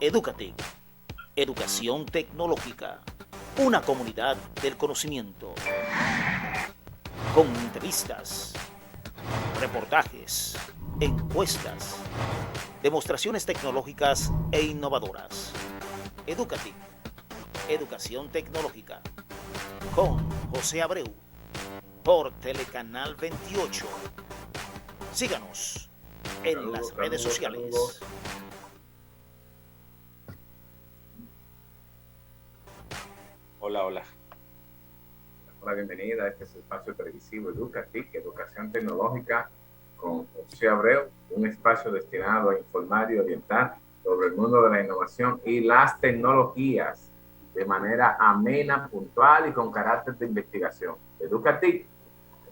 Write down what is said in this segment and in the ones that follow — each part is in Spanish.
Educatic, educación tecnológica, una comunidad del conocimiento, con entrevistas, reportajes, encuestas, demostraciones tecnológicas e innovadoras. Educatic, educación tecnológica, con José Abreu, por Telecanal 28. Síganos en las redes sociales. Hola, hola. La bienvenida a este espacio televisivo Educatic, Educación Tecnológica, con José Abreu, un espacio destinado a informar y orientar sobre el mundo de la innovación y las tecnologías de manera amena, puntual y con carácter de investigación. Educatic,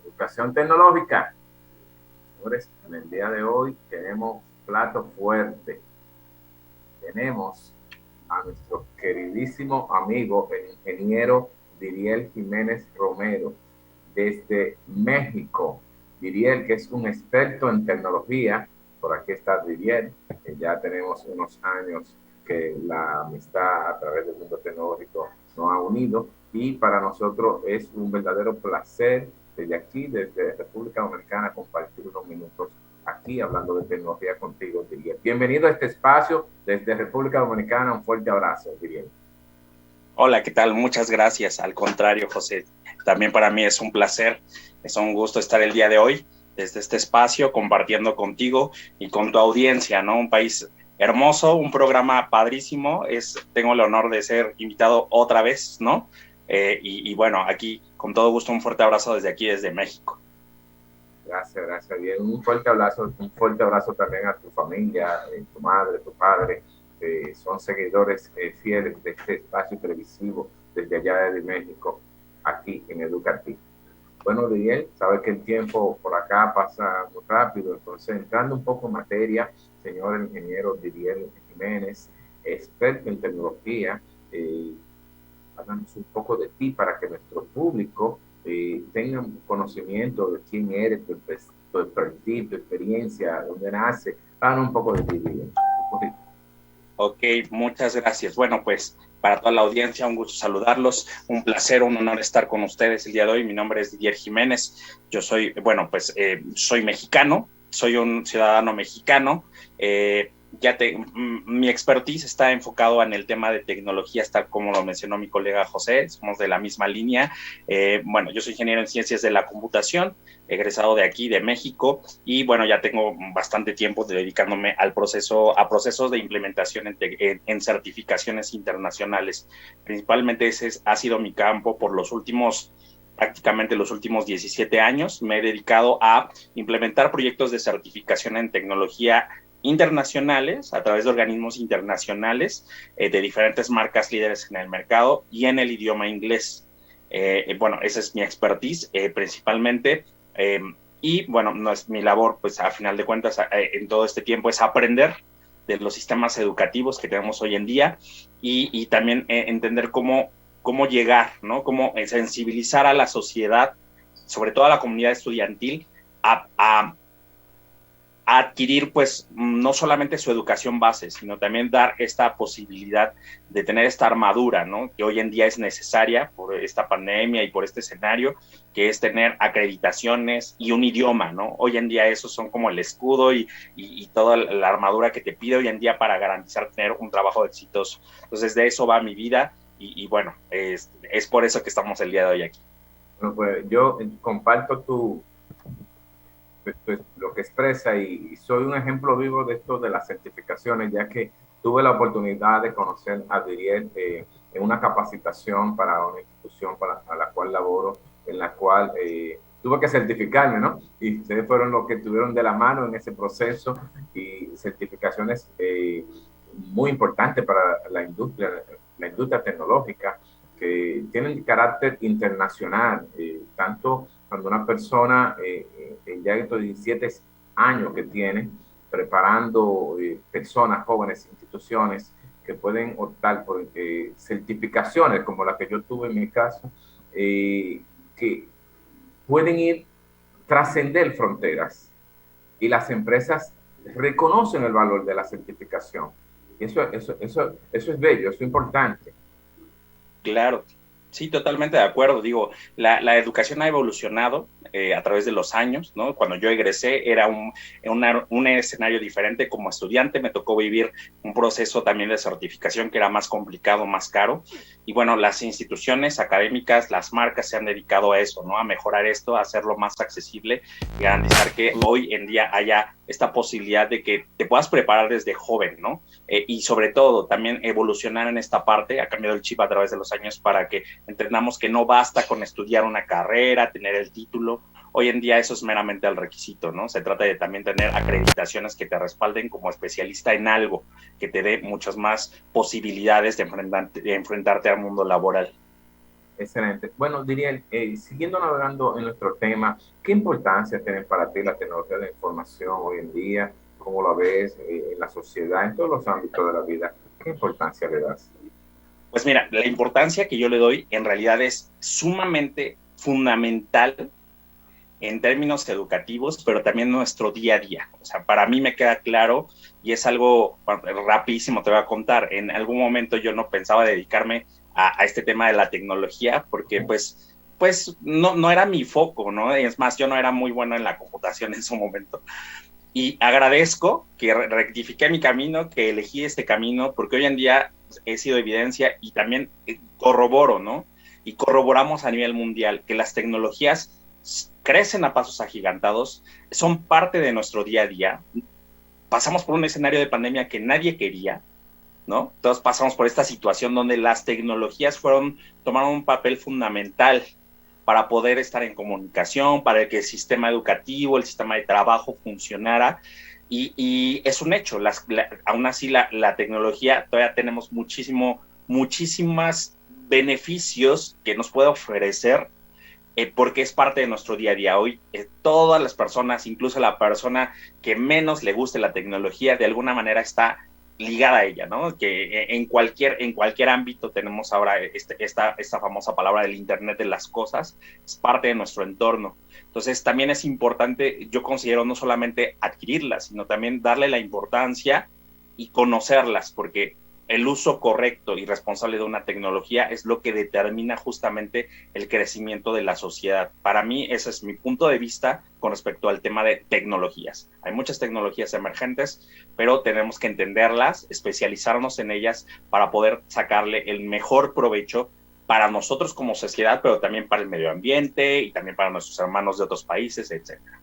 Educación Tecnológica. Señores, en el día de hoy tenemos plato fuerte. Tenemos a nuestro queridísimo amigo, el ingeniero Diriel Jiménez Romero, desde México. Diriel, que es un experto en tecnología. Por aquí está Diriel, que ya tenemos unos años que la amistad a través del mundo tecnológico nos ha unido, y para nosotros es un verdadero placer desde aquí, desde República Dominicana, compartir unos minutos aquí hablando de tecnología contigo, Diriel. Bienvenido a este espacio desde República Dominicana. Un fuerte abrazo, Diriel. Hola, ¿qué tal? Muchas gracias. Al contrario, José, también para mí es un placer, es un gusto estar el día de hoy desde este espacio compartiendo contigo y con tu audiencia, ¿no? Un país hermoso, un programa padrísimo. Tengo el honor de ser invitado otra vez, ¿no? Y bueno, aquí con todo gusto un fuerte abrazo desde aquí, desde México. Gracias, bien. Un fuerte abrazo también a tu familia, tu madre, tu padre, son seguidores fieles de este espacio televisivo desde allá de México, aquí en Educativ. Bueno, Diriel, sabes que el tiempo por acá pasa muy rápido, entonces entrando un poco en materia, señor ingeniero Diriel Jiménez, experto en tecnología, háblanos un poco de ti para que nuestro público tengan conocimiento de quién eres, tu expertise, tu experiencia, dónde nace. Háblanos un poco de ti, Diriel. Ok, muchas gracias. Bueno, pues para toda la audiencia, un gusto saludarlos, un placer, un honor estar con ustedes el día de hoy. Mi nombre es Didier Jiménez, yo soy, bueno, pues soy mexicano, soy un ciudadano mexicano. Mi expertise está enfocado en el tema de tecnologías, tal como lo mencionó mi colega José, somos de la misma línea. Bueno, yo soy ingeniero en ciencias de la computación, egresado de aquí, de México, y bueno, ya tengo bastante tiempo dedicándome a procesos de implementación en certificaciones internacionales. Principalmente ha sido mi campo por prácticamente los últimos 17 años. Me he dedicado a implementar proyectos de certificación en tecnología internacionales a través de organismos internacionales de diferentes marcas líderes en el mercado y en el idioma inglés. Bueno, esa es mi expertise principalmente. Y bueno, no es mi labor, pues a final de cuentas, en todo este tiempo es aprender de los sistemas educativos que tenemos hoy en día y también entender cómo llegar, ¿no? Cómo sensibilizar a la sociedad, sobre todo a la comunidad estudiantil, a adquirir, pues, no solamente su educación base, sino también dar esta posibilidad de tener esta armadura, ¿no? Que hoy en día es necesaria por esta pandemia y por este escenario, que es tener acreditaciones y un idioma, ¿no? Hoy en día esos son como el escudo y toda la armadura que te pide hoy en día para garantizar tener un trabajo exitoso. Entonces, de eso va mi vida y bueno, es por eso que estamos el día de hoy aquí. Bueno, pues yo comparto lo que expresa y soy un ejemplo vivo de esto de las certificaciones, ya que tuve la oportunidad de conocer a Diriel en una capacitación para una institución a la cual laboro, en la cual tuve que certificarme, ¿no? Y ustedes fueron los que estuvieron de la mano en ese proceso, y certificaciones muy importantes para la industria tecnológica, que tienen carácter internacional, tanto cuando una persona ya estos 17 años que tiene preparando personas, jóvenes, instituciones que pueden optar por certificaciones como la que yo tuve en mi caso, que pueden trascender fronteras, y las empresas reconocen el valor de la certificación. Eso es bello, eso es importante. Claro, sí, totalmente de acuerdo. Digo, la educación ha evolucionado a través de los años, ¿no? Cuando yo egresé era un escenario diferente. Como estudiante me tocó vivir un proceso también de certificación que era más complicado, más caro. Y bueno, las instituciones académicas, las marcas se han dedicado a eso, ¿no? A mejorar esto, a hacerlo más accesible y garantizar que hoy en día haya esta posibilidad de que te puedas preparar desde joven, ¿no? Y sobre todo también evolucionar en esta parte. Ha cambiado el chip a través de los años para que entendamos que no basta con estudiar una carrera, tener el título. Hoy en día eso es meramente el requisito, ¿no? Se trata de también tener acreditaciones que te respalden como especialista en algo, que te dé muchas más posibilidades de enfrentarte al mundo laboral. Excelente. Bueno, diría, siguiendo navegando en nuestro tema, ¿qué importancia tiene para ti la tecnología de la información hoy en día? ¿Cómo la ves en la sociedad, en todos los ámbitos de la vida? ¿Qué importancia le das? Pues mira, la importancia que yo le doy en realidad es sumamente fundamental en términos educativos, pero también nuestro día a día. O sea, para mí me queda claro y es algo rapidísimo, te voy a contar. En algún momento yo no pensaba dedicarme a este tema de la tecnología porque pues no era mi foco, ¿no? Es más, yo no era muy bueno en la computación en su momento. Y agradezco que rectifiqué mi camino, que elegí este camino, porque hoy en día he sido evidencia y también corroboro, ¿no? Y corroboramos a nivel mundial que las tecnologías crecen a pasos agigantados, son parte de nuestro día a día. Pasamos por un escenario de pandemia que nadie quería, ¿no? Todos pasamos por esta situación donde las tecnologías tomaron un papel fundamental para poder estar en comunicación, para que el sistema educativo, el sistema de trabajo funcionara. Y es un hecho, aún así la tecnología, todavía tenemos muchísimas beneficios que nos puede ofrecer porque es parte de nuestro día a día. Hoy todas las personas, incluso la persona que menos le guste la tecnología, de alguna manera está ligada a ella, ¿no? Que en cualquier ámbito tenemos ahora esta famosa palabra del Internet de las cosas, es parte de nuestro entorno. Entonces también es importante, yo considero, no solamente adquirirlas, sino también darle la importancia y conocerlas, porque el uso correcto y responsable de una tecnología es lo que determina justamente el crecimiento de la sociedad. Para mí, ese es mi punto de vista con respecto al tema de tecnologías. Hay muchas tecnologías emergentes, pero tenemos que entenderlas, especializarnos en ellas para poder sacarle el mejor provecho para nosotros como sociedad, pero también para el medio ambiente y también para nuestros hermanos de otros países, etcétera.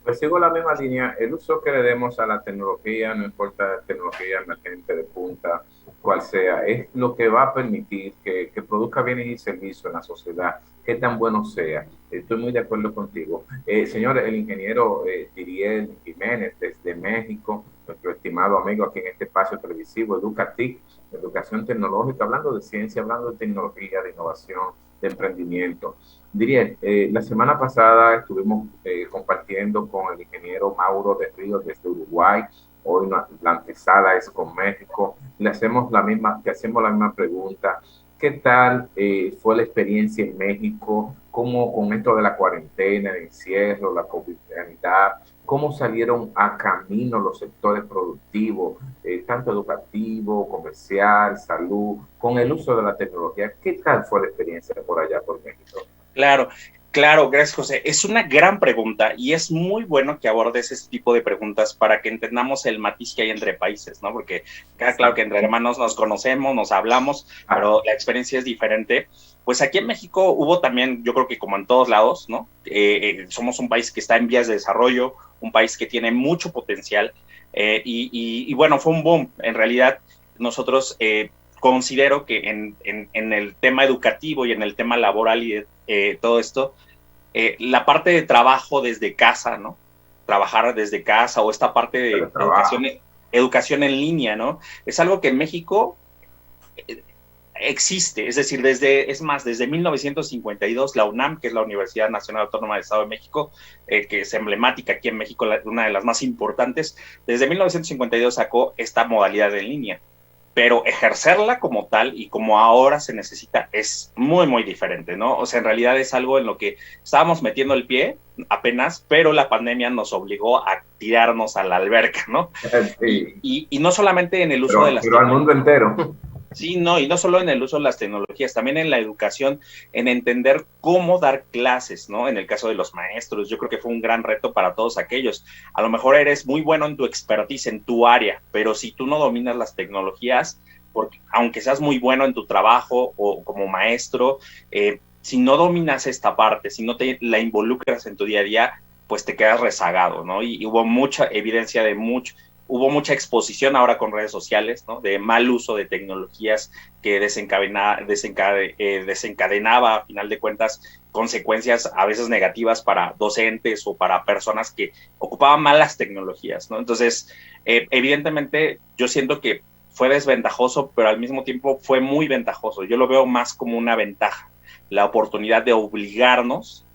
Pues sigo la misma línea. El uso que le demos a la tecnología, no importa tecnología emergente de punta, cual sea, es lo que va a permitir que produzca bienes y servicios en la sociedad, que tan bueno sea. Estoy muy de acuerdo contigo. Señor, el ingeniero Diriel Jiménez, desde México, nuestro estimado amigo aquí en este espacio televisivo, Educatic, educación tecnológica, hablando de ciencia, hablando de tecnología, de innovación, de emprendimiento. Diría, la semana pasada estuvimos compartiendo con el ingeniero Mauro de Ríos desde Uruguay. Hoy la antesala es con México. Le hacemos la misma pregunta. ¿Qué tal fue la experiencia en México? ¿Cómo con esto de la cuarentena, el encierro, la covidianidad, cómo salieron a camino los sectores productivos, tanto educativo, comercial, salud, con el uso de la tecnología? ¿Qué tal fue la experiencia por allá, por México? Claro, claro, gracias, José. Es una gran pregunta y es muy bueno que abordes ese tipo de preguntas para que entendamos el matiz que hay entre países, ¿no? Porque queda claro que entre hermanos nos conocemos, nos hablamos, pero la experiencia es diferente. Pues aquí en México hubo también, yo creo que como en todos lados, ¿no? Somos un país que está en vías de desarrollo, un país que tiene mucho potencial y bueno, fue un boom. En realidad, nosotros considero que en el tema educativo y en el tema laboral y todo esto, la parte de trabajo desde casa, ¿no? Trabajar desde casa o esta parte de educación en línea, ¿no? Es algo que en México existe, es decir, desde 1952, la UNAM, que es la Universidad Nacional Autónoma del Estado de México, que es emblemática aquí en México, una de las más importantes, desde 1952 sacó esta modalidad en línea. pero ejercerla como tal y como ahora se necesita es muy, muy diferente, ¿no? O sea, en realidad es algo en lo que estábamos metiendo el pie apenas, pero la pandemia nos obligó a tirarnos a la alberca, ¿no? Sí, Y no solamente en el uso de las pero al mundo entero. sí, no, y no solo en el uso de las tecnologías, también en la educación, en entender cómo dar clases, ¿no? En el caso de los maestros, yo creo que fue un gran reto para todos aquellos. A lo mejor eres muy bueno en tu expertise, en tu área, pero si tú no dominas las tecnologías, porque aunque seas muy bueno en tu trabajo o como maestro, si no dominas esta parte, si no te la involucras en tu día a día, pues te quedas rezagado, ¿no? Y hubo mucha evidencia de hubo mucha exposición ahora con redes sociales, ¿no? De mal uso de tecnologías que desencadenaba, a final de cuentas, consecuencias a veces negativas para docentes o para personas que ocupaban mal las tecnologías, ¿no? Entonces, evidentemente, yo siento que fue desventajoso, pero al mismo tiempo fue muy ventajoso. Yo lo veo más como una ventaja, la oportunidad de obligarnos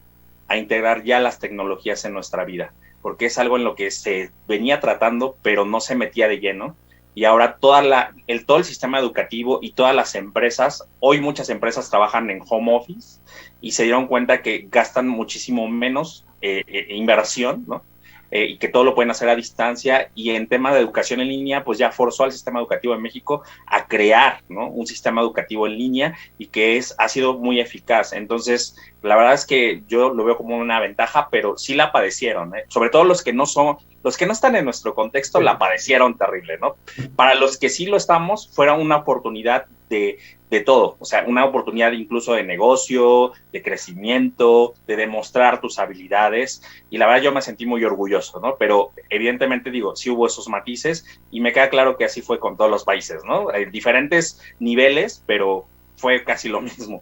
a integrar ya las tecnologías en nuestra vida, porque es algo en lo que se venía tratando, pero no se metía de lleno. Y ahora todo el sistema educativo y todas las empresas, hoy muchas empresas trabajan en home office y se dieron cuenta que gastan muchísimo menos inversión, ¿no? Y que todo lo pueden hacer a distancia, y en tema de educación en línea, pues ya forzó al sistema educativo de México a crear, ¿no? Un sistema educativo en línea y que ha sido muy eficaz. Entonces, la verdad es que yo lo veo como una ventaja, pero sí la padecieron, ¿eh? Sobre todo los que no están en nuestro contexto, la padecieron terrible, ¿no? Para los que sí lo estamos, fuera una oportunidad de todo, o sea, una oportunidad incluso de negocio, de crecimiento, de demostrar tus habilidades, y la verdad yo me sentí muy orgulloso, ¿no? Pero evidentemente digo, sí hubo esos matices, y me queda claro que así fue con todos los países, ¿no? Diferentes niveles, pero fue casi lo mismo.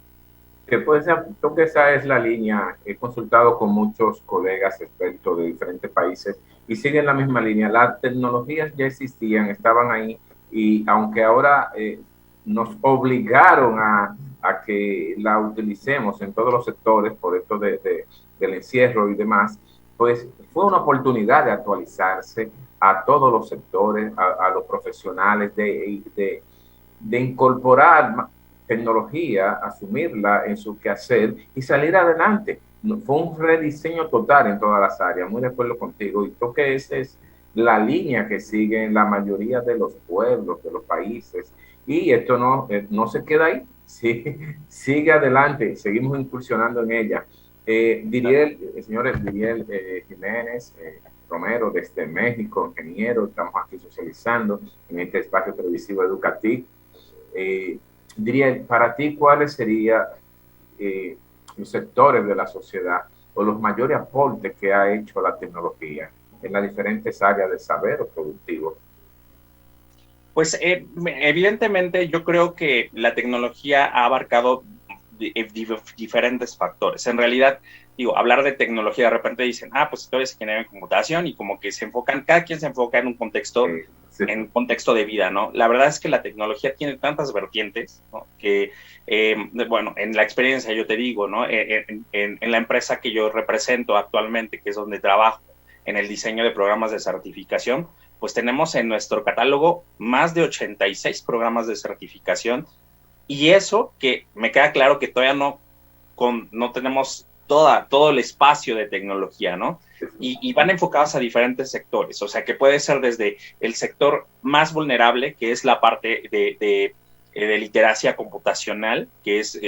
Que puede ser, creo que esa es la línea. He consultado con muchos colegas expertos de diferentes países y siguen la misma línea. Las tecnologías ya existían, estaban ahí, y aunque ahora nos obligaron a que la utilicemos en todos los sectores por esto del encierro y demás, pues fue una oportunidad de actualizarse a todos los sectores, a los profesionales, de incorporar tecnología, asumirla en su quehacer y salir adelante. Fue un rediseño total en todas las áreas, muy de acuerdo contigo, y creo que esa es la línea que siguen la mayoría de los pueblos, de los países, y esto no se queda ahí, sí, sigue adelante, seguimos incursionando en ella. El señor Diriel Jiménez Romero, desde México, ingeniero, estamos aquí socializando en este espacio televisivo educativo. Diría, para ti, ¿cuáles serían los sectores de la sociedad o los mayores aportes que ha hecho la tecnología en las diferentes áreas de saber o productivo? Pues evidentemente yo creo que la tecnología ha abarcado diferentes factores. En realidad, digo, hablar de tecnología, de repente dicen, pues tú eres ingeniero en computación, y como que cada quien se enfoca en un contexto, Sí. en un contexto de vida, ¿no? La verdad es que la tecnología tiene tantas vertientes, ¿no? Que, bueno, en la experiencia yo te digo, ¿no? En la empresa que yo represento actualmente, que es donde trabajo, en el diseño de programas de certificación, pues tenemos en nuestro catálogo más de 86 programas de certificación, y eso que me queda claro que todavía no tenemos todo el espacio de tecnología, ¿no? Y van enfocados a diferentes sectores, o sea, que puede ser desde el sector más vulnerable, que es la parte de literacia computacional, que es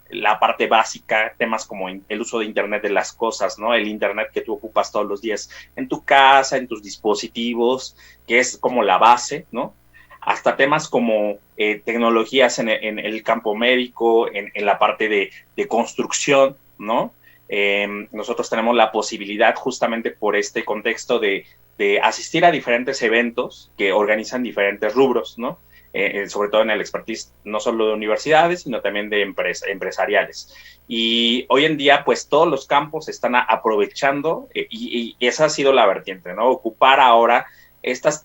la parte básica, temas como el uso de Internet de las cosas, ¿no? El Internet que tú ocupas todos los días en tu casa, en tus dispositivos, que es como la base, ¿no? Hasta temas como tecnologías en el campo médico, en la parte de construcción, ¿no? Nosotros tenemos la posibilidad, justamente por este contexto, de asistir a diferentes eventos que organizan diferentes rubros, ¿no? Sobre todo en el expertise, no solo de universidades, sino también de empresariales. Y hoy en día, pues todos los campos están aprovechando, y esa ha sido la vertiente, ¿no? Ocupar ahora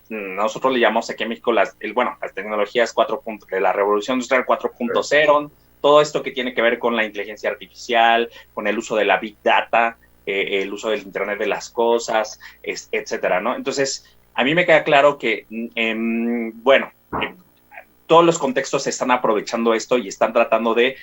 nosotros le llamamos aquí en México las tecnologías 4. De la revolución industrial 4.0, todo esto que tiene que ver con la inteligencia artificial, con el uso de la big data, el uso del Internet de las cosas, etcétera, ¿no? Entonces, a mí me queda claro que, todos los contextos están aprovechando esto y están tratando de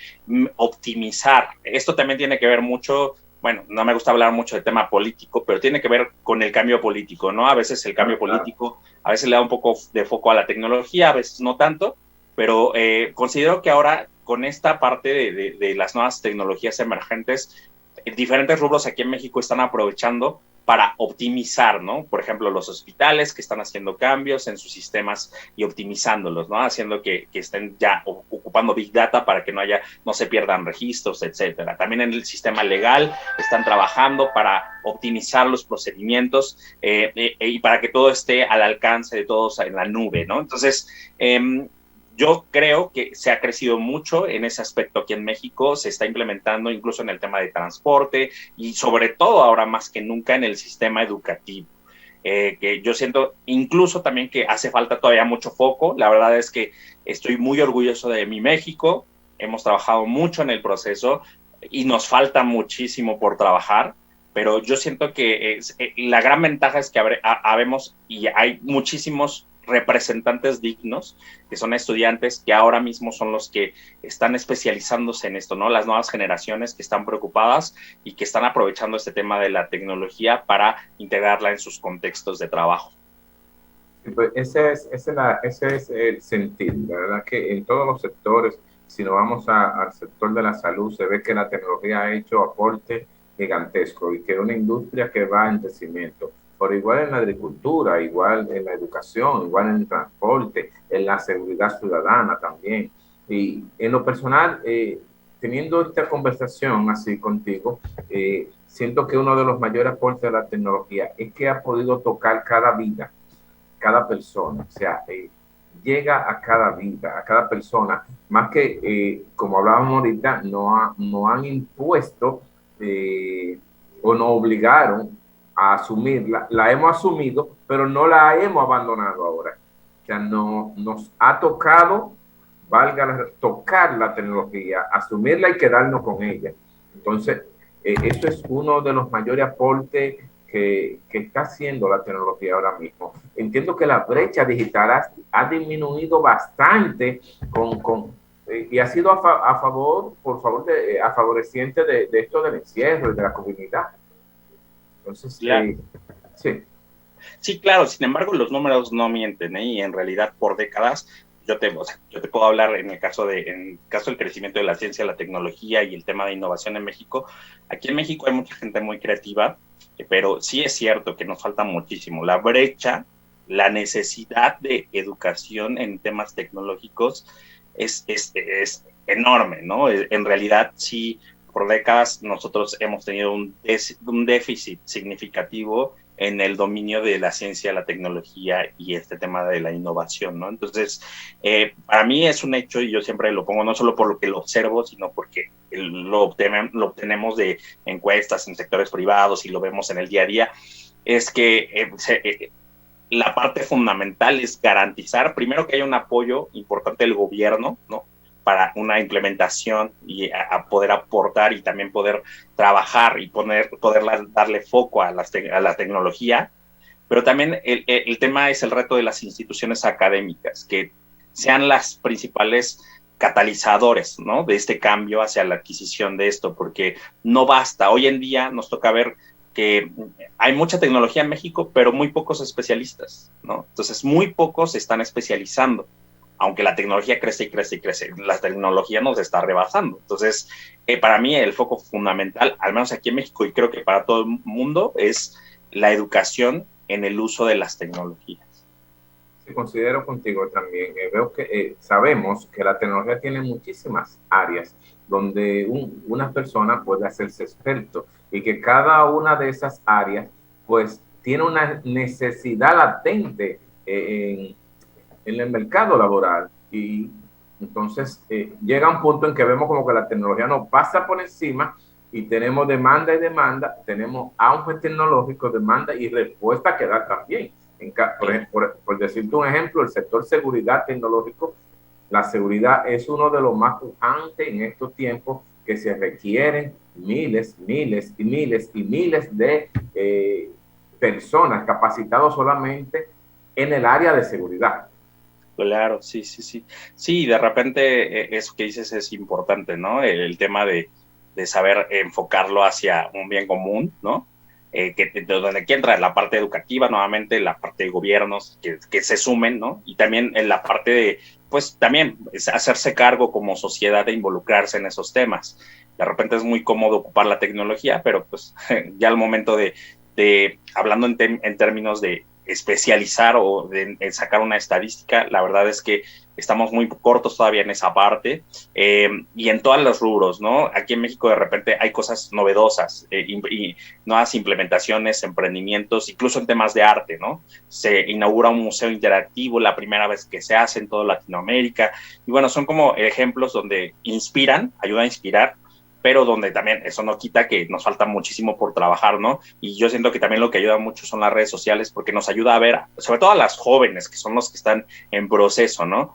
optimizar. Esto también tiene que ver mucho, bueno, no me gusta hablar mucho del tema político, pero tiene que ver con el cambio político, ¿no? A veces el cambio político, a veces le da un poco de foco a la tecnología, a veces no tanto, pero considero que ahora con esta parte de las nuevas tecnologías emergentes, diferentes rubros aquí en México están aprovechando para optimizar, ¿no? Por ejemplo, los hospitales que están haciendo cambios en sus sistemas y optimizándolos, ¿no? Haciendo que estén ya ocupando Big Data para que no se pierdan registros, etcétera. También en el sistema legal están trabajando para optimizar los procedimientos y para que todo esté al alcance de todos en la nube, ¿no? Entonces, yo creo que se ha crecido mucho en ese aspecto aquí en México, se está implementando incluso en el tema de transporte y sobre todo ahora más que nunca en el sistema educativo, que yo siento incluso también que hace falta todavía mucho foco. La verdad es que estoy muy orgulloso de mi México, hemos trabajado mucho en el proceso y nos falta muchísimo por trabajar, pero yo siento que la gran ventaja es que habemos y hay muchísimos representantes dignos, que son estudiantes que ahora mismo son los que están especializándose en esto, ¿no? Las nuevas generaciones que están preocupadas y que están aprovechando este tema de la tecnología para integrarla en sus contextos de trabajo. Pues ese es el sentir, la verdad que en todos los sectores, si nos vamos al sector de la salud, se ve que la tecnología ha hecho aporte gigantesco y que es una industria que va en crecimiento. Por igual en la agricultura, igual en la educación, igual en el transporte, en la seguridad ciudadana también. Y en lo personal, teniendo esta conversación así contigo, siento que uno de los mayores aportes de la tecnología es que ha podido tocar cada vida, cada persona, o sea, llega a cada vida, a cada persona, más que, como hablábamos ahorita, no han impuesto o nos obligaron a asumirla, la hemos asumido, pero no la hemos abandonado ahora. O sea, no, nos ha tocado, tocar la tecnología, asumirla y quedarnos con ella. Entonces, eso es uno de los mayores aportes que está haciendo la tecnología ahora mismo. Entiendo que la brecha digital ha disminuido bastante y ha sido favoreciente de esto del encierro y de la comunidad. Entonces, claro. Sí. Sí, claro, sin embargo, los números no mienten, ¿eh? Y en realidad por décadas, yo te puedo hablar en el caso del crecimiento de la ciencia, la tecnología y el tema de innovación en México. Aquí en México hay mucha gente muy creativa, pero sí es cierto que nos falta muchísimo. La brecha, la necesidad de educación en temas tecnológicos es enorme, ¿no? En realidad, sí, por décadas nosotros hemos tenido un déficit significativo en el dominio de la ciencia, la tecnología y este tema de la innovación, ¿no? Entonces, para mí es un hecho, y yo siempre lo pongo no solo por lo que lo observo, sino porque lo obtenemos de encuestas en sectores privados y lo vemos en el día a día, es que la parte fundamental es garantizar, primero, que haya un apoyo importante del gobierno, ¿no?, para una implementación y a poder aportar y también poder trabajar y poder darle foco a la tecnología. Pero también el tema es el reto de las instituciones académicas, que sean las principales catalizadores, ¿no?, de este cambio hacia la adquisición de esto, porque no basta. Hoy en día nos toca ver que hay mucha tecnología en México, pero muy pocos especialistas, ¿no? Entonces, muy pocos se están especializando. Aunque la tecnología crece y crece y crece, la tecnología nos está rebasando. Entonces, para mí el foco fundamental, al menos aquí en México y creo que para todo el mundo, es la educación en el uso de las tecnologías. Sí, considero contigo también. Veo que sabemos que la tecnología tiene muchísimas áreas donde una persona puede hacerse experto y que cada una de esas áreas pues tiene una necesidad latente en el mercado laboral, y entonces llega un punto en que vemos como que la tecnología nos pasa por encima y tenemos demanda y demanda, tenemos auge tecnológico, demanda y respuesta que dar también. Por decirte un ejemplo, el sector seguridad tecnológico, la seguridad es uno de los más pujantes en estos tiempos, que se requieren miles de personas capacitadas solamente en el área de seguridad. Claro, sí, sí, sí. Sí, de repente eso que dices es importante, ¿no? El tema de saber enfocarlo hacia un bien común, ¿no? Donde aquí entra la parte educativa, nuevamente la parte de gobiernos que se sumen, ¿no? Y también en la parte de, pues también es hacerse cargo como sociedad de involucrarse en esos temas. De repente es muy cómodo ocupar la tecnología, pero pues ya al momento de hablando en términos de especializar o de sacar una estadística, la verdad es que estamos muy cortos todavía en esa parte y en todos los rubros, ¿no? Aquí en México de repente hay cosas novedosas y nuevas implementaciones, emprendimientos, incluso en temas de arte, ¿no? Se inaugura un museo interactivo, la primera vez que se hace en toda Latinoamérica y bueno, son como ejemplos donde inspiran, ayuda a inspirar, pero donde también eso no quita que nos falta muchísimo por trabajar, ¿no? Y yo siento que también lo que ayuda mucho son las redes sociales porque nos ayuda a ver, sobre todo a las jóvenes, que son los que están en proceso, ¿no?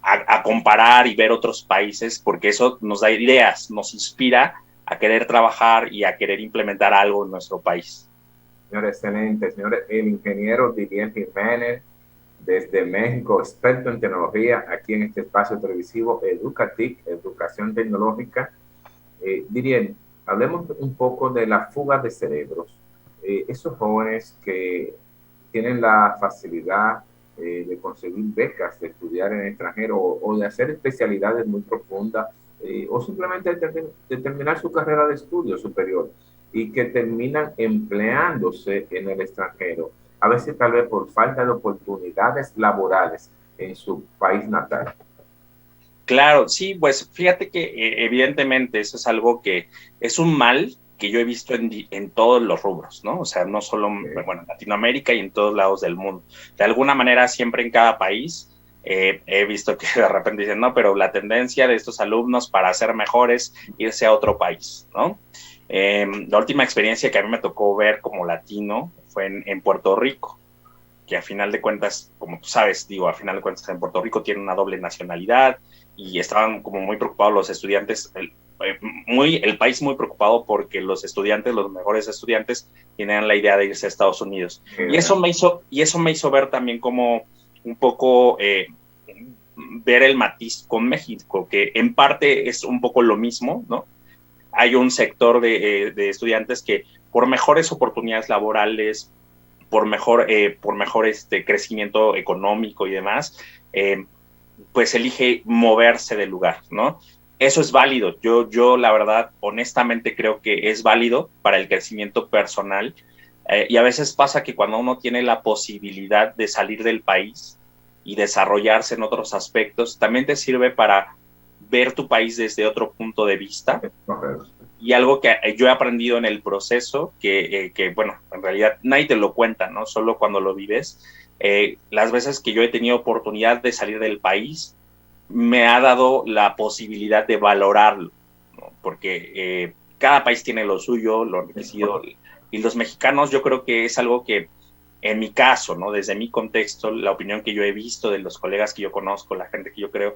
A comparar y ver otros países porque eso nos da ideas, nos inspira a querer trabajar y a querer implementar algo en nuestro país. Señor, excelente. Señor, el ingeniero Didier Jiménez, desde México, experto en tecnología, aquí en este espacio televisivo Educatic, Educación Tecnológica. Didier, hablemos un poco de la fuga de cerebros. Esos jóvenes que tienen la facilidad de conseguir becas, de estudiar en el extranjero o de hacer especialidades muy profundas o simplemente de terminar su carrera de estudio superior y que terminan empleándose en el extranjero, a veces tal vez por falta de oportunidades laborales en su país natal. Claro, sí, pues fíjate que evidentemente eso es algo que es un mal que yo he visto en todos los rubros, ¿no? O sea, no solo, bueno, en Latinoamérica y en todos lados del mundo. De alguna manera, siempre en cada país he visto que de repente dicen, no, pero la tendencia de estos alumnos para ser mejores irse a otro país, ¿no? La última experiencia que a mí me tocó ver como latino fue en Puerto Rico, que a final de cuentas, como tú sabes, digo, a final de cuentas en Puerto Rico tiene una doble nacionalidad y estaban como muy preocupados los estudiantes, el país muy preocupado porque los estudiantes, los mejores estudiantes, tenían la idea de irse a Estados Unidos. Y eso me hizo ver también como un poco ver el matiz con México, que en parte es un poco lo mismo, ¿no? Hay un sector de estudiantes que por mejores oportunidades laborales, por mejor crecimiento económico y demás, pues elige moverse del lugar, ¿no? Eso es válido. Yo la verdad, honestamente creo que es válido para el crecimiento personal y a veces pasa que cuando uno tiene la posibilidad de salir del país y desarrollarse en otros aspectos, también te sirve para ver tu país desde otro punto de vista. Y algo que yo he aprendido en el proceso, que bueno, en realidad nadie te lo cuenta, ¿no? Solo cuando lo vives. Las veces que yo he tenido oportunidad de salir del país, me ha dado la posibilidad de valorarlo, ¿no? Porque cada país tiene lo suyo, lo enriquecido, y los mexicanos yo creo que es algo que, en mi caso, ¿no? Desde mi contexto, la opinión que yo he visto de los colegas que yo conozco, la gente que yo creo,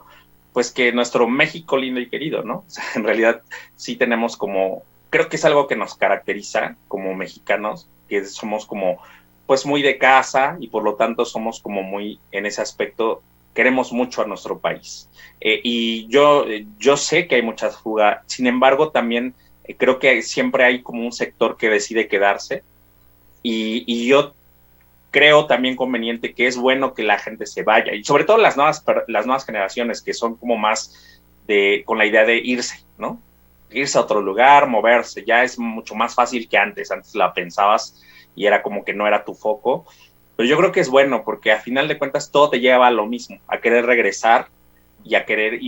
pues que nuestro México lindo y querido, ¿no? O sea, en realidad sí tenemos como, creo que es algo que nos caracteriza como mexicanos, que somos como, pues muy de casa y por lo tanto somos como muy, en ese aspecto, queremos mucho a nuestro país. Y yo sé que hay muchas fugas, sin embargo, también creo que siempre hay como un sector que decide quedarse y yo creo también conveniente que es bueno que la gente se vaya y sobre todo las nuevas generaciones que son como más con la idea de irse, ¿no? Irse a otro lugar, moverse, ya es mucho más fácil que antes la pensabas y era como que no era tu foco, pero yo creo que es bueno porque a final de cuentas todo te lleva a lo mismo, a querer regresar y a querer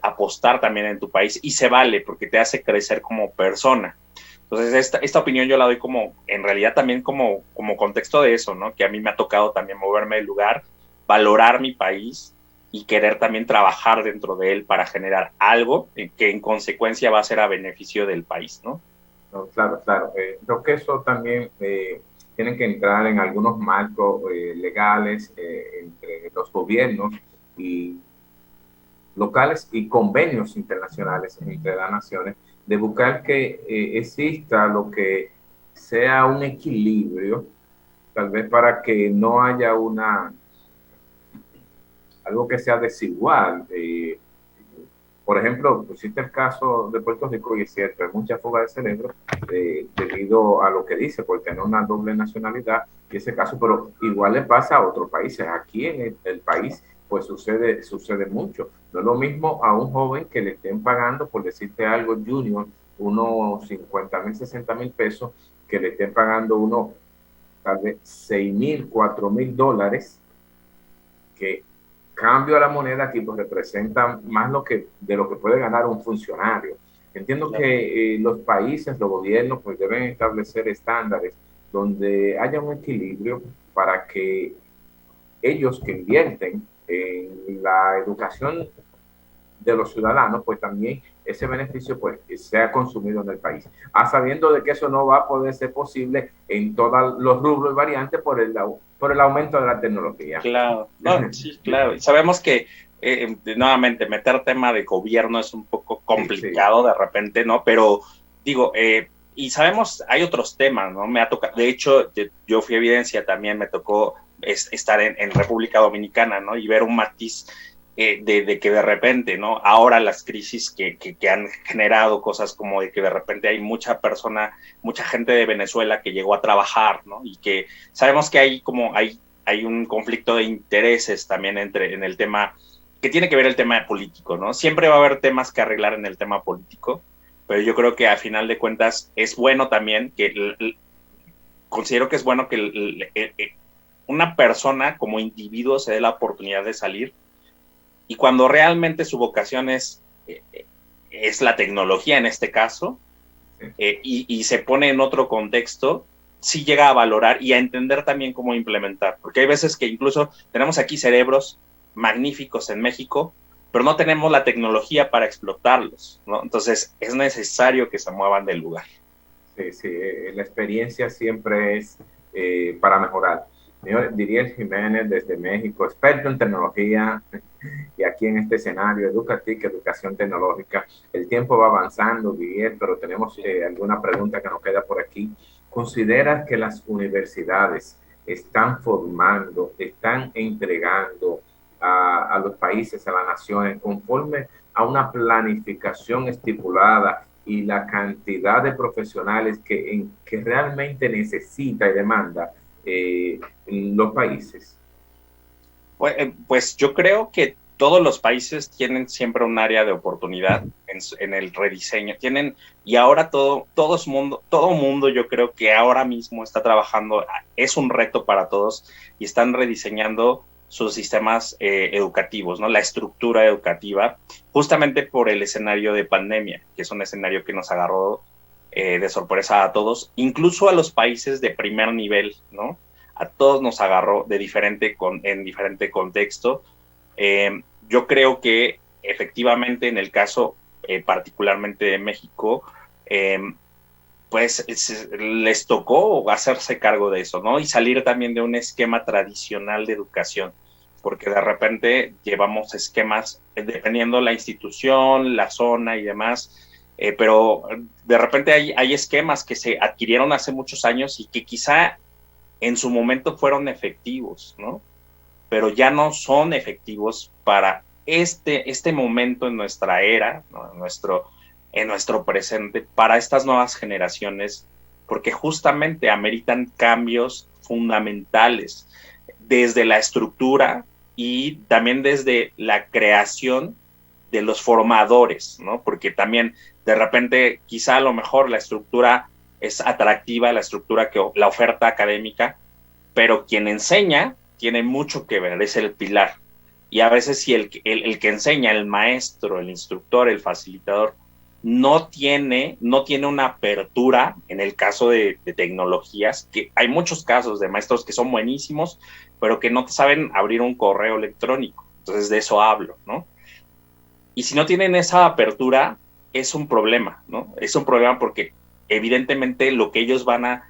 apostar también en tu país y se vale porque te hace crecer como persona. Entonces, esta opinión yo la doy como, en realidad también como contexto de eso, ¿no? Que a mí me ha tocado también moverme del lugar, valorar mi país y querer también trabajar dentro de él para generar algo que en consecuencia va a ser a beneficio del país, ¿no? No, claro, claro. Creo que eso también tiene que entrar en algunos marcos legales entre los gobiernos y locales y convenios internacionales entre las naciones, de buscar que exista lo que sea un equilibrio, tal vez para que no haya algo que sea desigual. Por ejemplo, pusiste el caso de Puerto Rico y es cierto, hay mucha fuga de cerebro debido a lo que dice, por tener una doble nacionalidad y ese caso, pero igual le pasa a otros países. Aquí en el país pues sucede mucho. No es lo mismo a un joven que le estén pagando, por decirte algo, junior, unos 50,000, 60,000 pesos, que le estén pagando uno tal vez 6,000, 4,000 dólares, que cambio a la moneda aquí pues representa más de lo que puede ganar un funcionario. Entiendo que los países, los gobiernos pues deben establecer estándares donde haya un equilibrio para que ellos que invierten en la educación de los ciudadanos, pues también ese beneficio pues sea consumido en el país, sabiendo de que eso no va a poder ser posible en todos los rubros y variantes por el aumento de la tecnología. Claro, no, sí, claro. Y sabemos que nuevamente meter tema de gobierno es un poco complicado de repente, ¿no? Pero digo, y sabemos, hay otros temas, ¿no? Me ha tocado, de hecho, yo fui evidencia también, me tocó estar en República Dominicana, ¿no? Y ver un matiz de que de repente, ¿no? Ahora las crisis que han generado cosas como de que de repente hay mucha gente de Venezuela que llegó a trabajar, ¿no? Y que sabemos que hay un conflicto de intereses también en el tema, que tiene que ver el tema político, ¿no? Siempre va a haber temas que arreglar en el tema político, pero yo creo que a final de cuentas es bueno también considero que es bueno que una persona como individuo se dé la oportunidad de salir, y cuando realmente su vocación es la tecnología en este caso, y se pone en otro contexto, sí llega a valorar y a entender también cómo implementar, porque hay veces que incluso tenemos aquí cerebros magníficos en México, pero no tenemos la tecnología para explotarlos, ¿no? Entonces es necesario que se muevan del lugar. Sí, la experiencia siempre es para mejorar. Señor Diriel Jiménez desde México, experto en tecnología, y aquí en este escenario, Educatic, educación tecnológica. El tiempo va avanzando, Diriel, pero tenemos alguna pregunta que nos queda por aquí. ¿Consideras que las universidades están formando, están entregando a los países, a las naciones, conforme a una planificación estipulada y la cantidad de profesionales que realmente necesita y demanda los países? Pues yo creo que todos los países tienen siempre un área de oportunidad en el rediseño. Y ahora todo mundo yo creo que ahora mismo está trabajando, es un reto para todos, y están rediseñando sus sistemas educativos, ¿no? La estructura educativa, justamente por el escenario de pandemia, que es un escenario que nos agarró de sorpresa a todos, incluso a los países de primer nivel, ¿no? A todos nos agarró en diferente contexto. Yo creo que efectivamente en el caso particularmente de México, pues les tocó hacerse cargo de eso, ¿no? Y salir también de un esquema tradicional de educación, porque de repente llevamos esquemas, dependiendo la institución, la zona y demás, pero de repente hay esquemas que se adquirieron hace muchos años y que quizá en su momento fueron efectivos, ¿no? Pero ya no son efectivos para este momento en nuestra era, ¿no? en nuestro presente, para estas nuevas generaciones, porque justamente ameritan cambios fundamentales desde la estructura y también desde la creación de los formadores, ¿no? Porque también de repente quizá a lo mejor la estructura es atractiva, la oferta académica, pero quien enseña tiene mucho que ver, es el pilar. Y a veces si el que enseña, el maestro, el instructor, el facilitador, no tiene una apertura, en el caso de tecnologías, que hay muchos casos de maestros que son buenísimos, pero que no saben abrir un correo electrónico. Entonces de eso hablo, ¿no? Y si no tienen esa apertura, es un problema, ¿no? Es un problema porque evidentemente lo que ellos van a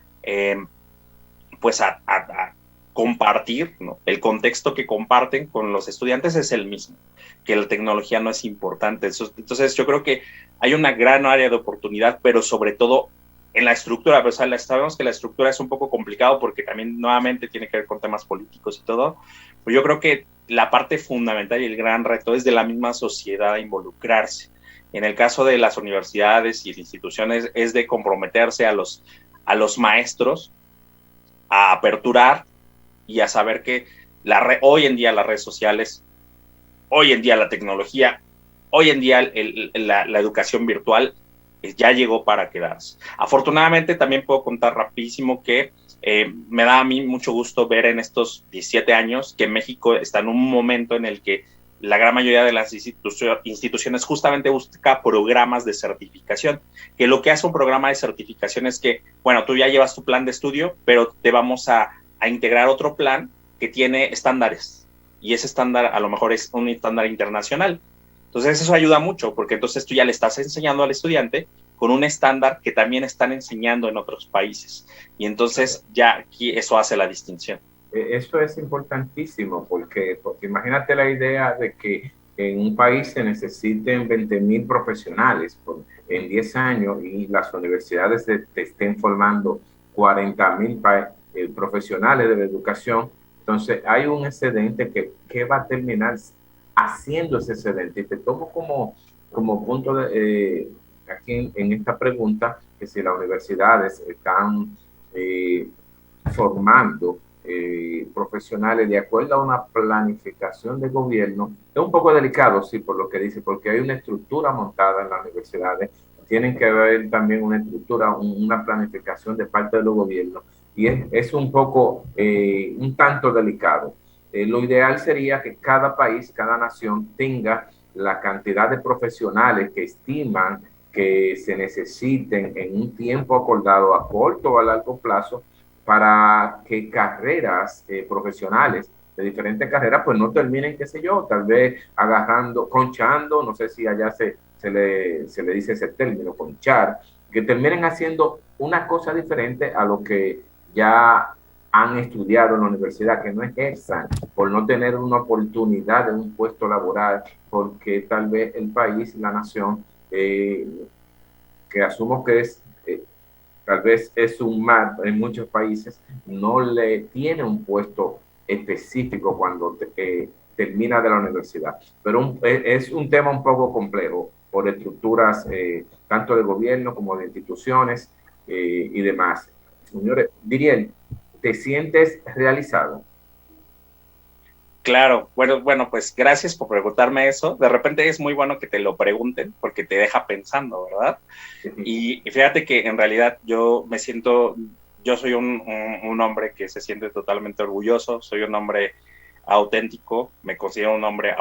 compartir, ¿no? El contexto que comparten con los estudiantes es el mismo, que la tecnología no es importante. Entonces yo creo que hay una gran área de oportunidad, pero sobre todo en la estructura, pero sabemos que la estructura es un poco complicado porque también nuevamente tiene que ver con temas políticos y todo. Pues yo creo que la parte fundamental y el gran reto es de la misma sociedad involucrarse. En el caso de las universidades y instituciones es de comprometerse a los maestros a aperturar y a saber que hoy en día las redes sociales, hoy en día la tecnología, hoy en día la educación virtual ya llegó para quedarse. Afortunadamente también puedo contar rapidísimo que me da a mí mucho gusto ver en estos 17 años que México está en un momento en el que la gran mayoría de las instituciones justamente busca programas de certificación, que lo que hace un programa de certificación es que, bueno, tú ya llevas tu plan de estudio, pero te vamos a integrar otro plan que tiene estándares, y ese estándar a lo mejor es un estándar internacional. Entonces eso ayuda mucho, porque entonces tú ya le estás enseñando al estudiante con un estándar que también están enseñando en otros países, y entonces ya aquí eso hace la distinción. Eso es importantísimo porque imagínate la idea de que en un país se necesiten 20,000 profesionales en 10 años y las universidades te estén formando 40,000 profesionales de la educación. Entonces hay un excedente que va a terminar haciendo ese excedente. Y te tomo como punto aquí en esta pregunta, que si las universidades están formando profesionales de acuerdo a una planificación de gobierno. Es un poco delicado, sí, por lo que dice, porque hay una estructura montada en las universidades, tienen que haber también una estructura, una planificación de parte de los gobiernos, y es un poco, un tanto delicado. Lo ideal sería que cada país, cada nación tenga la cantidad de profesionales que estiman que se necesiten en un tiempo acordado a corto o a largo plazo, para que carreras profesionales de diferentes carreras pues no terminen, qué sé yo, tal vez agarrando, conchando, no sé si allá se le dice ese término, conchar, que terminen haciendo una cosa diferente a lo que ya han estudiado en la universidad, que no ejerzan por no tener una oportunidad de un puesto laboral, porque tal vez el país, la nación, que asumo que es tal vez es un mar en muchos países, no le tiene un puesto específico cuando termina de la universidad. Pero es un tema un poco complejo por estructuras tanto de gobierno como de instituciones y demás. Señores, Diriel, ¿te sientes realizado? Claro, bueno, pues gracias por preguntarme eso. De repente es muy bueno que te lo pregunten porque te deja pensando, ¿verdad? Y fíjate que en realidad yo soy un hombre que se siente totalmente orgulloso, soy un hombre auténtico, me considero un hombre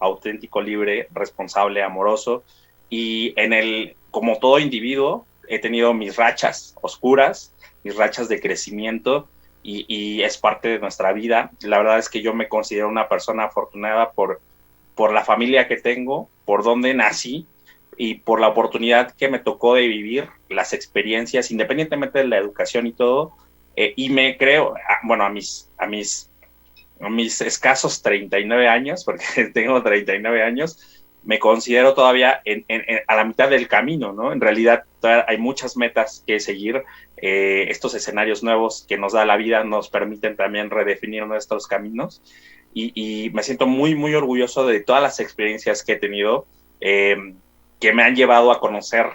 auténtico, libre, responsable, amoroso, y como todo individuo, he tenido mis rachas oscuras, mis rachas de crecimiento, y es parte de nuestra vida. La verdad es que yo me considero una persona afortunada por la familia que tengo, por donde nací y por la oportunidad que me tocó de vivir las experiencias, independientemente de la educación y todo. Y me creo, bueno, a mis escasos 39 años, porque tengo 39 años, me considero todavía a la mitad del camino, ¿no? En realidad hay muchas metas que seguir. Estos escenarios nuevos que nos da la vida nos permiten también redefinir nuestros caminos, y me siento muy, muy orgulloso de todas las experiencias que he tenido, que me han llevado a conocer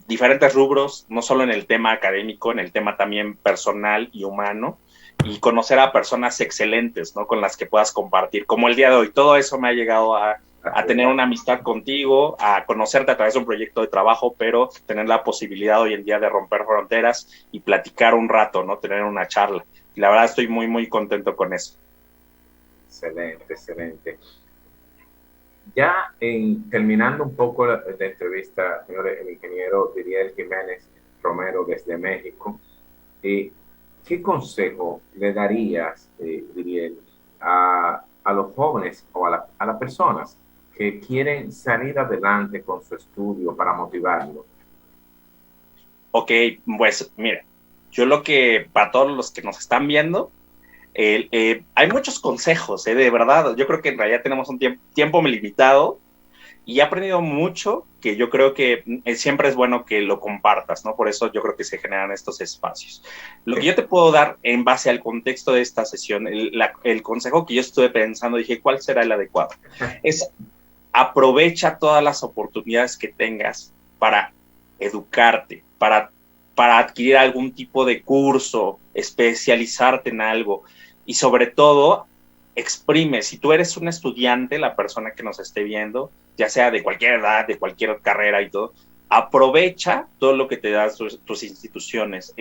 diferentes rubros, no solo en el tema académico, en el tema también personal y humano, y conocer a personas excelentes, ¿no? Con las que puedas compartir, como el día de hoy. Todo eso me ha llegado a tener una amistad contigo, a conocerte a través de un proyecto de trabajo, pero tener la posibilidad hoy en día de romper fronteras y platicar un rato, ¿no? Tener una charla. Y la verdad estoy muy, muy contento con eso. Excelente, excelente. Ya terminando un poco la entrevista, señor, el ingeniero Diriel Jiménez Romero desde México, ¿qué consejo le darías, Diriel, a los jóvenes o a las personas que quieren salir adelante con su estudio para motivarlos? Ok, pues mira, yo para todos los que nos están viendo, hay muchos consejos, de verdad. Yo creo que en realidad tenemos un tiempo limitado, y he aprendido mucho que yo creo que siempre es bueno que lo compartas, ¿no? Por eso yo creo que se generan estos espacios. Lo que yo te puedo dar en base al contexto de esta sesión, el consejo que yo estuve pensando, dije, ¿cuál será el adecuado? Es aprovecha todas las oportunidades que tengas para educarte, para adquirir algún tipo de curso, especializarte en algo y sobre todo exprime. Si tú eres un estudiante, la persona que nos esté viendo, ya sea de cualquier edad, de cualquier carrera y todo, aprovecha todo lo que te dan tus instituciones,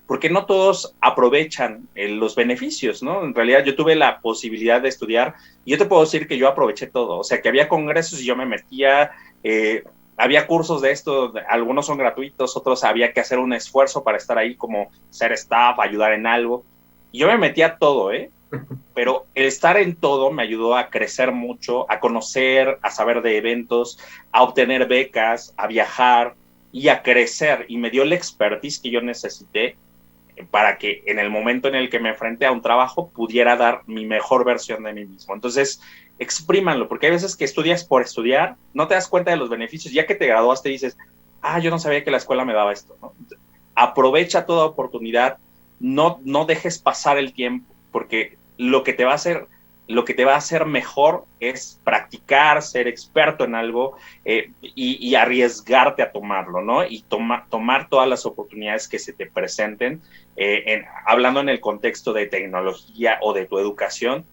porque no todos aprovechan los beneficios, ¿no? En realidad yo tuve la posibilidad de estudiar y yo te puedo decir que yo aproveché todo, o sea, que había congresos y yo me metía, había cursos de esto, algunos son gratuitos, otros había que hacer un esfuerzo para estar ahí como ser staff, ayudar en algo, y yo me metía a todo, pero el estar en todo me ayudó a crecer mucho, a conocer, a saber de eventos, a obtener becas, a viajar y a crecer. Y me dio la expertise que yo necesité para que en el momento en el que me enfrenté a un trabajo pudiera dar mi mejor versión de mí mismo. Entonces, exprímanlo, porque hay veces que estudias por estudiar, no te das cuenta de los beneficios. Ya que te graduaste dices, yo no sabía que la escuela me daba esto, ¿no? Aprovecha toda oportunidad, no dejes pasar el tiempo, porque lo que te va a hacer mejor es practicar, ser experto en algo y arriesgarte a tomarlo, ¿no? Y tomar todas las oportunidades que se te presenten, hablando en el contexto de tecnología o de tu educación.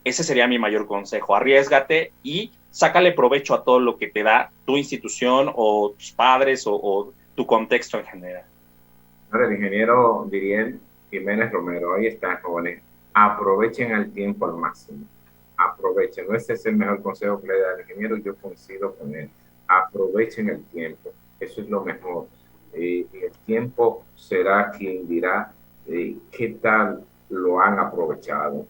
Ese sería mi mayor consejo: arriésgate y sácale provecho a todo lo que te da tu institución o tus padres o tu contexto en general. El ingeniero Diriel Jiménez Romero, ahí está, jóvenes. Aprovechen el tiempo al máximo. Aprovechen. No, ese es el mejor consejo que le da el ingeniero, yo coincido con él. Aprovechen el tiempo. Eso es lo mejor. Y el tiempo será quien dirá qué tal lo han aprovechado.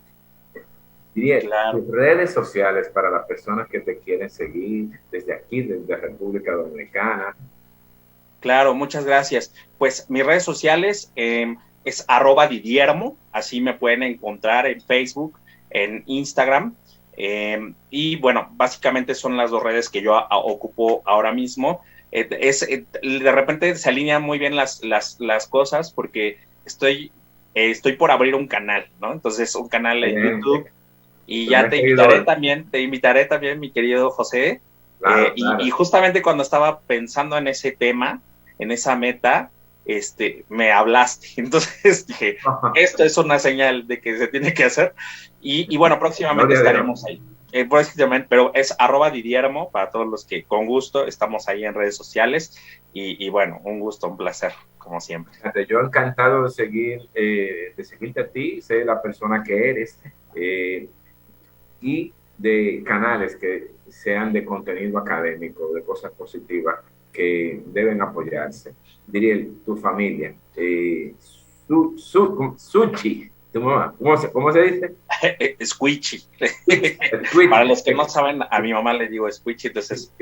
Diría, claro. Tus redes sociales para las personas que te quieren seguir desde aquí, desde República Dominicana. Claro, muchas gracias. Pues mis redes sociales es @Didiermo, así me pueden encontrar en Facebook, en Instagram, y bueno, básicamente son las dos redes que yo ocupo ahora mismo. De repente se alinean muy bien las cosas porque estoy por abrir un canal, ¿no? Entonces, un canal en YouTube, y ya te invitaré también, mi querido José. Claro. Y justamente cuando estaba pensando en ese tema, en esa meta, me hablaste. Entonces dije, esto es una señal de que se tiene que hacer. Y bueno, próximamente estaremos ahí. Próximamente, pero es @Didiermo para todos los que con gusto estamos ahí en redes sociales. Y bueno, un gusto, un placer, como siempre. Yo encantado de seguirte a ti, sé la persona que eres, y de canales que sean de contenido académico, de cosas positivas que deben apoyarse. Diría, tu familia, Suchi, tu mamá, ¿cómo se dice? Squishy. Para los que no saben, a mi mamá le digo Squishy, entonces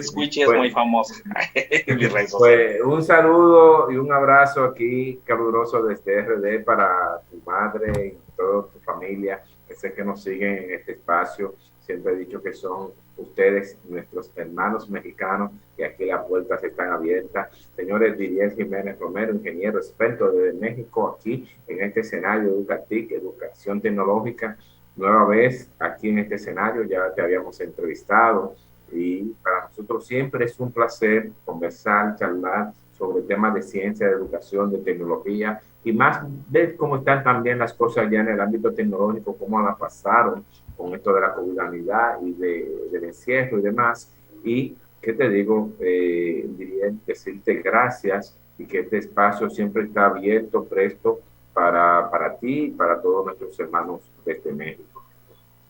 Squishy es muy famoso en mis redes sociales. Pues un saludo y un abrazo aquí caluroso desde RD para tu madre y toda tu familia, que sé que nos siguen en este espacio. Siempre he dicho que son ustedes nuestros hermanos mexicanos y aquí las puertas están abiertas. Señores, Diriel Jiménez Romero, ingeniero experto desde México, aquí en este escenario Educatic, Educación Tecnológica, nueva vez aquí en este escenario. Ya te habíamos entrevistado y para nosotros siempre es un placer conversar, charlar sobre temas de ciencia, de educación, de tecnología y más ver cómo están también las cosas ya en el ámbito tecnológico, cómo las pasaron con esto de la comunidad y del encierro y demás. Y, ¿qué te digo? Diría decirte gracias y que este espacio siempre está abierto, presto para ti y para todos nuestros hermanos desde México.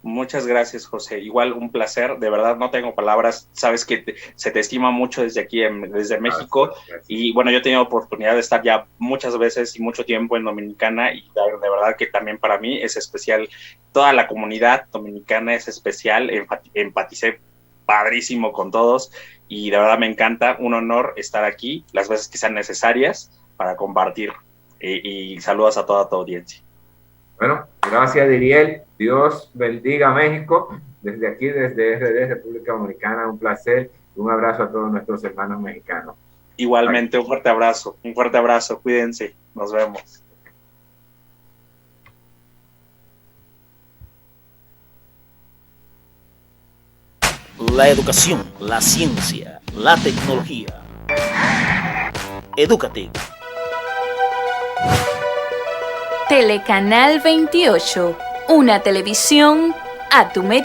Muchas gracias, José. Igual un placer, de verdad no tengo palabras, sabes que se te estima mucho desde aquí, desde México, gracias. Y bueno, yo he tenido oportunidad de estar ya muchas veces y mucho tiempo en Dominicana y de verdad que también para mí es especial, toda la comunidad dominicana es especial, empaticé padrísimo con todos y de verdad me encanta, un honor estar aquí las veces que sean necesarias para compartir y saludos a toda tu audiencia. Bueno, gracias, Diriel. Dios bendiga a México. Desde aquí, desde RD, República Dominicana, un placer y un abrazo a todos nuestros hermanos mexicanos. Igualmente, un fuerte abrazo, cuídense, nos vemos. La educación, la ciencia, la tecnología. Edúcate. Telecanal 28, una televisión a tu medida.